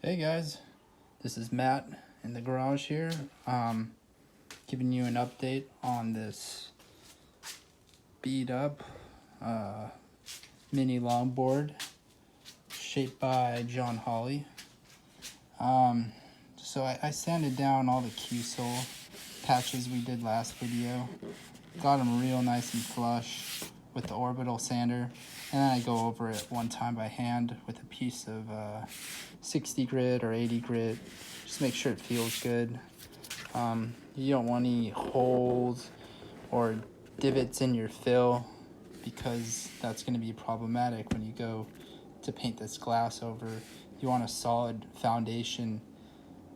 Hey guys, this is Matt in the garage here, giving you an update on this beat up mini longboard shaped by John Hawley. So I sanded down all the Q-sole patches we did last video, got them real nice and flush with the orbital sander, and then I go over it one time by hand with a piece of 60 grit or 80 grit, just make sure it feels good. You don't want any holes or divots in your fill, because that's going to be problematic when you go to paint this glass over. You want a solid foundation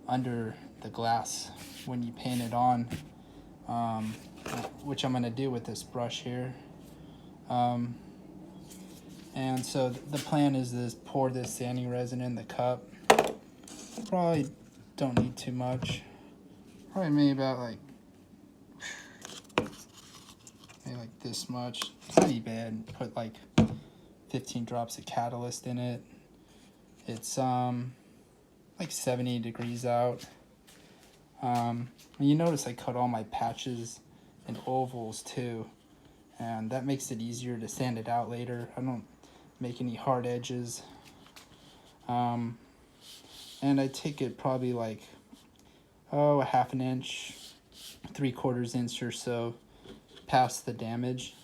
under the glass when you paint it on, which I'm going to do with this brush here. And so the plan is to pour this sanding resin in the cup. Probably don't need too much. Probably maybe about like this much. It's not bad. Put like 15 drops of catalyst in it. It's like 70 degrees out. And you notice I cut all my patches in ovals too, and that makes it easier to sand it out later. I don't make any hard edges. And I take it probably like a half an inch, 3/4 inch or so past the damage,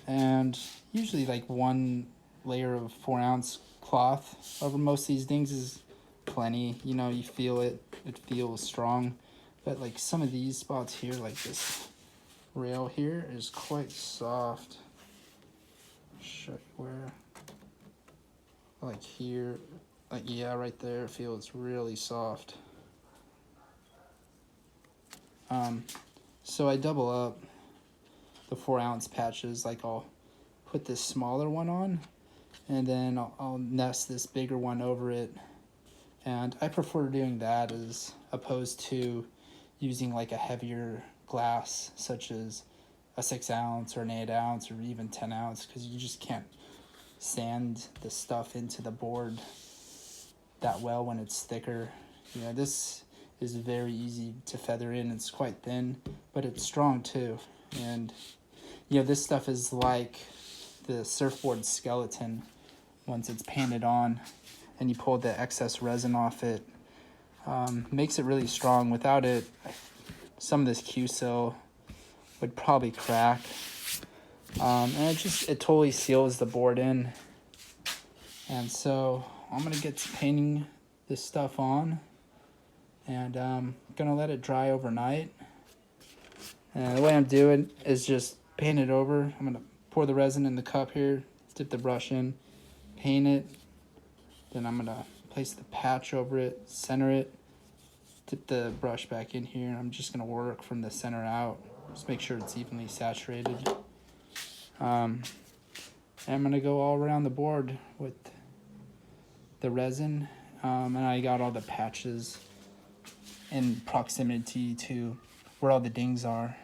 and usually like one layer of 4-ounce cloth over most of these things is plenty. You know, you feel it feels strong, but like some of these spots here, like this rail here, is quite soft. Show you where, like here, like yeah, right there, it feels really soft. So I double up the 4-ounce patches. Like I'll put this smaller one on, and then I'll nest this bigger one over it. And I prefer doing that as opposed to using like a heavier glass, such as a 6-ounce or an 8-ounce or even 10-ounce, because you just can't sand the stuff into the board that well when it's thicker. You know, this is very easy to feather in. It's quite thin, but it's strong too. And you know, this stuff is like the surfboard skeleton once it's painted on and you pull the excess resin off it. Makes it really strong. Without it, some of this Q-sole would probably crack. And it totally seals the board in. And so I'm gonna get to painting this stuff on, and gonna let it dry overnight. And the way I'm doing is just paint it over. I'm gonna pour the resin in the cup here, dip the brush in, paint it. Then I'm gonna place the patch over it, center it, dip the brush back in here, and I'm just gonna work from the center out. Just make sure it's evenly saturated. And I'm gonna go all around the board with the resin, and I got all the patches in proximity to where all the dings are.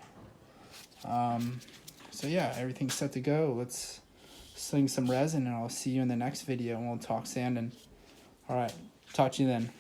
So yeah, everything's set to go. Let's sling some resin, and I'll see you in the next video, and we'll talk sanding. All right, talk to you then.